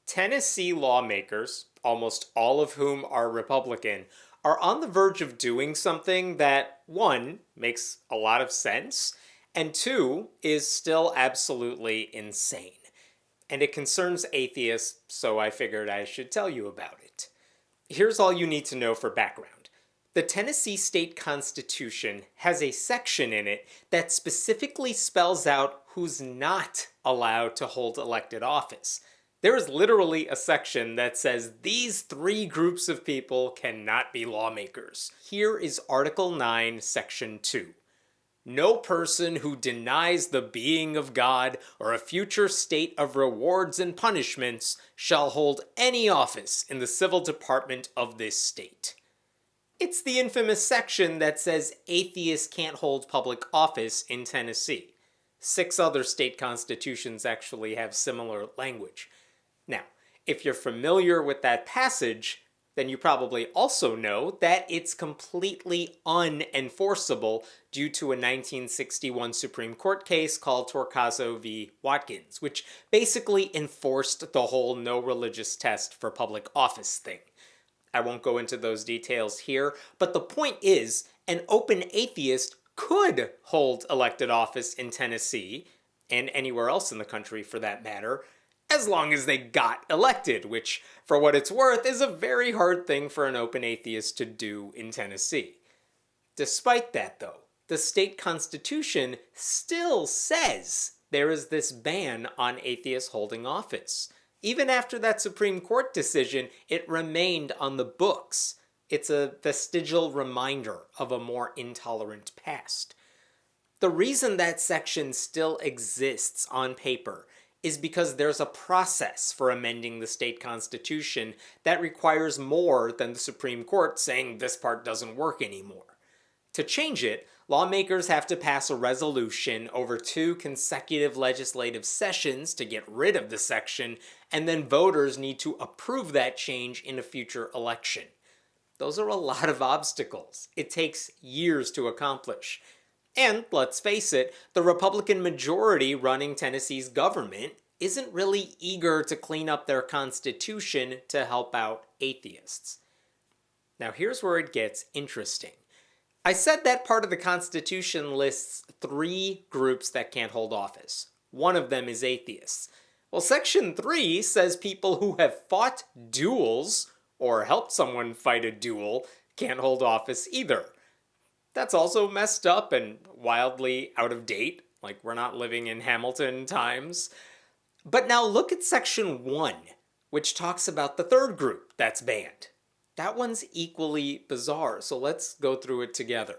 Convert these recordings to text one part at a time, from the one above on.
Tennessee lawmakers, almost all of whom are Republican, are on the verge of doing something that, one, makes a lot of sense, and two, is still absolutely insane. And it concerns atheists, so I figured I should tell you about it. Here's all you need to know for background. The Tennessee state constitution has a section in it that specifically spells out who's not allowed to hold elected office. There is literally a section that says these three groups of people cannot be lawmakers. Here is Article 9, Section 2. No person who denies the being of God or a future state of rewards and punishments shall hold any office in the civil department of this state. It's the infamous section that says atheists can't hold public office in Tennessee. 6 other state constitutions actually have similar language. Now, if you're familiar with that passage, then you probably also know that it's completely unenforceable due to a 1961 Supreme Court case called Torcaso v. Watkins, which basically enforced the whole no religious test for public office thing. I won't go into those details here, but the point is, an open atheist could hold elected office in Tennessee, and anywhere else in the country for that matter, as long as they got elected, which, for what it's worth, is a very hard thing for an open atheist to do in Tennessee. Despite that, though, the state constitution still says there is this ban on atheists holding office. Even after that Supreme Court decision, it remained on the books. It's a vestigial reminder of a more intolerant past. The reason that section still exists on paper is because there's a process for amending the state constitution that requires more than the Supreme Court saying this part doesn't work anymore. To change it, lawmakers have to pass a resolution over 2 consecutive legislative sessions to get rid of the section, and then voters need to approve that change in a future election. Those are a lot of obstacles. It takes years to accomplish. And, let's face it, the Republican majority running Tennessee's government isn't really eager to clean up their constitution to help out atheists. Now here's where it gets interesting. I said that part of the Constitution lists 3 groups that can't hold office. One of them is atheists. Well, Section 3 says people who have fought duels or helped someone fight a duel can't hold office either. That's also messed up and wildly out of date, like we're not living in Hamilton times. But now look at Section 1, which talks about the 3rd group that's banned. That one's equally bizarre, so let's go through it together.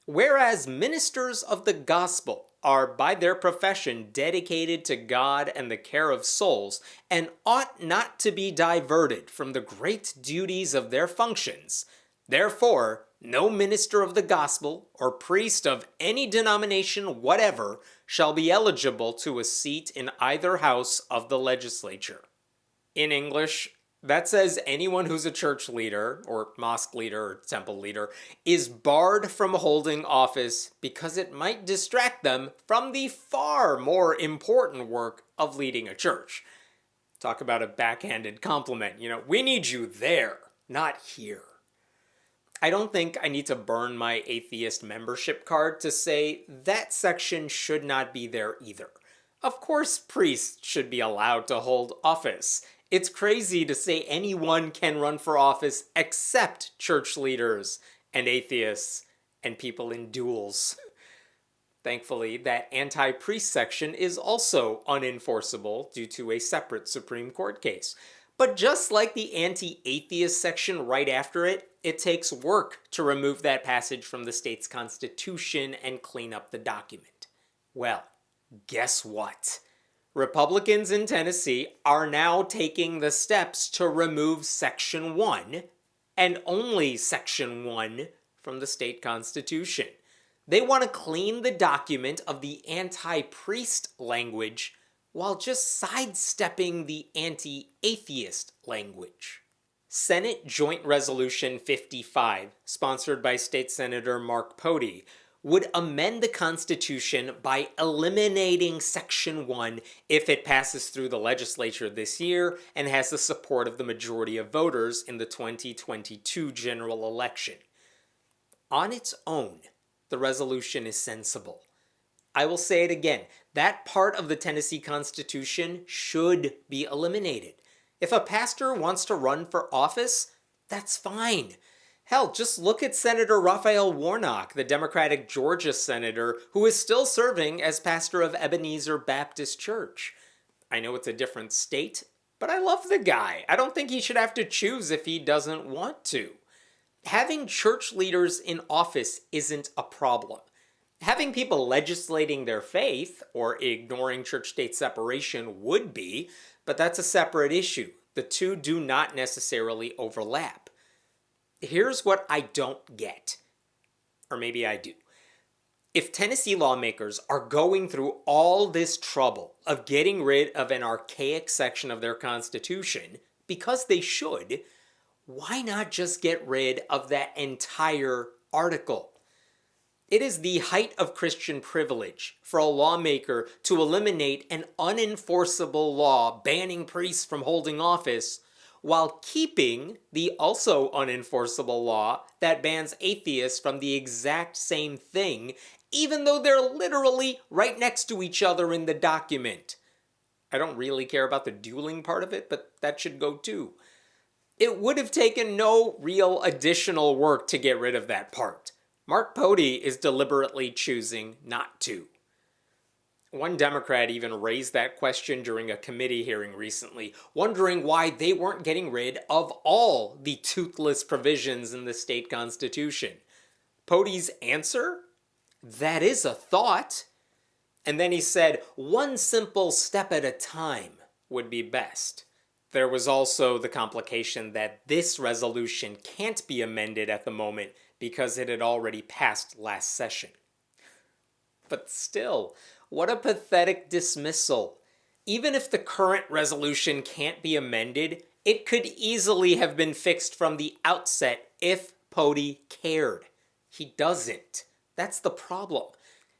Whereas ministers of the gospel are by their profession dedicated to God and the care of souls, and ought not to be diverted from the great duties of their functions, therefore, no minister of the gospel or priest of any denomination whatever shall be eligible to a seat in either house of the legislature. In English, that says anyone who's a church leader, or mosque leader, or temple leader, is barred from holding office because it might distract them from the far more important work of leading a church. Talk about a backhanded compliment. We need you there, not here. I don't think I need to burn my atheist membership card to say that section should not be there either. Of course, priests should be allowed to hold office. It's crazy to say anyone can run for office except church leaders and atheists and people in duels. Thankfully, that anti-priest section is also unenforceable due to a separate Supreme Court case. But just like the anti-atheist section right after it, it takes work to remove that passage from the state's constitution and clean up the document. Well, guess what? Republicans in Tennessee are now taking the steps to remove Section 1, and only Section 1, from the state constitution. They want to clean the document of the anti-priest language while just sidestepping the anti-atheist language. Senate Joint Resolution 55, sponsored by State Senator Mark Pody, would amend the Constitution by eliminating Section 1 if it passes through the legislature this year and has the support of the majority of voters in the 2022 general election. On its own, the resolution is sensible. I will say it again, that part of the Tennessee Constitution should be eliminated. If a pastor wants to run for office, that's fine. Hell, just look at Senator Raphael Warnock, the Democratic Georgia senator, who is still serving as pastor of Ebenezer Baptist Church. I know it's a different state, but I love the guy. I don't think he should have to choose if he doesn't want to. Having church leaders in office isn't a problem. Having people legislating their faith or ignoring church-state separation would be, but that's a separate issue. The two do not necessarily overlap. Here's what I don't get. Or maybe I do. If Tennessee lawmakers are going through all this trouble of getting rid of an archaic section of their Constitution, because they should, why not just get rid of that entire article? It is the height of Christian privilege for a lawmaker to eliminate an unenforceable law banning priests from holding office while keeping the also unenforceable law that bans atheists from the exact same thing, even though they're literally right next to each other in the document. I don't really care about the dueling part of it, but that should go too. It would have taken no real additional work to get rid of that part. Mark Pody is deliberately choosing not to. One Democrat even raised that question during a committee hearing recently, wondering why they weren't getting rid of all the toothless provisions in the state constitution. Pody's answer? That is a thought. And then he said, one simple step at a time would be best. There was also the complication that this resolution can't be amended at the moment because it had already passed last session. But still, what a pathetic dismissal. Even if the current resolution can't be amended, it could easily have been fixed from the outset if Pody cared. He doesn't. That's the problem.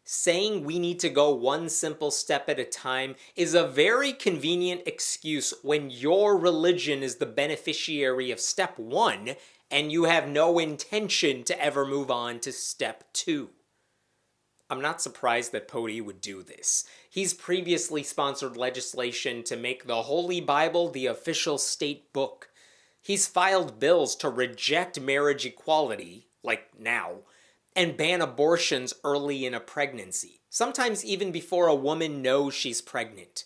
Saying we need to go one simple step at a time is a very convenient excuse when your religion is the beneficiary of step 1 and you have no intention to ever move on to step 2. I'm not surprised that Pody would do this. He's previously sponsored legislation to make the Holy Bible the official state book. He's filed bills to reject marriage equality, like now, and ban abortions early in a pregnancy, sometimes even before a woman knows she's pregnant.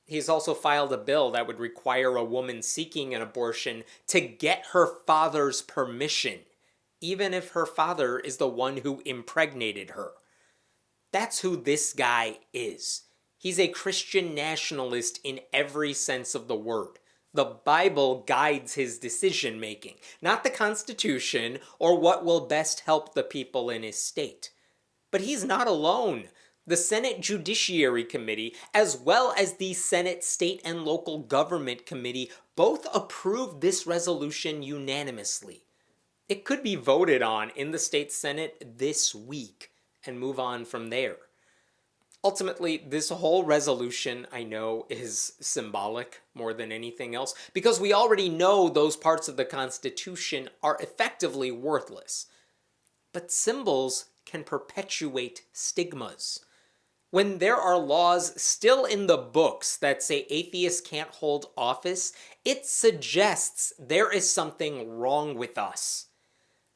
He's also filed a bill that would require a woman seeking an abortion to get her father's permission, even if her father is the one who impregnated her. That's who this guy is. He's a Christian nationalist in every sense of the word. The Bible guides his decision-making, not the Constitution or what will best help the people in his state. But he's not alone. The Senate Judiciary Committee, as well as the Senate State and Local Government Committee, both approved this resolution unanimously. It could be voted on in the state Senate this week and move on from there. Ultimately, this whole resolution, I know, is symbolic more than anything else, because we already know those parts of the Constitution are effectively worthless. But symbols can perpetuate stigmas. When there are laws still in the books that say atheists can't hold office, it suggests there is something wrong with us.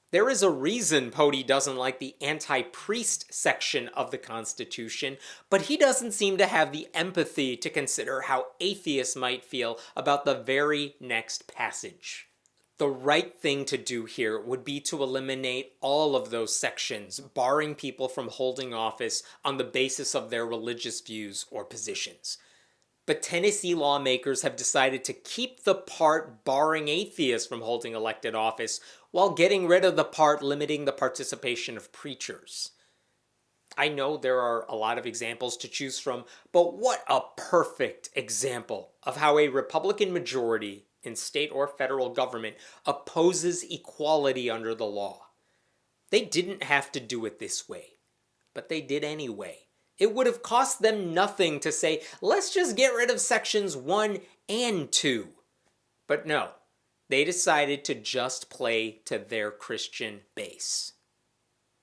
There is a reason Pody doesn't like the anti-priest section of the Constitution, but he doesn't seem to have the empathy to consider how atheists might feel about the very next passage. The right thing to do here would be to eliminate all of those sections, barring people from holding office on the basis of their religious views or positions. But Tennessee lawmakers have decided to keep the part barring atheists from holding elected office while getting rid of the part limiting the participation of preachers. I know there are a lot of examples to choose from, but what a perfect example of how a Republican majority in state or federal government opposes equality under the law. They didn't have to do it this way. but they did anyway. It would have cost them nothing to say, let's just get rid of sections 1 and 2. But no, they decided to just play to their Christian base.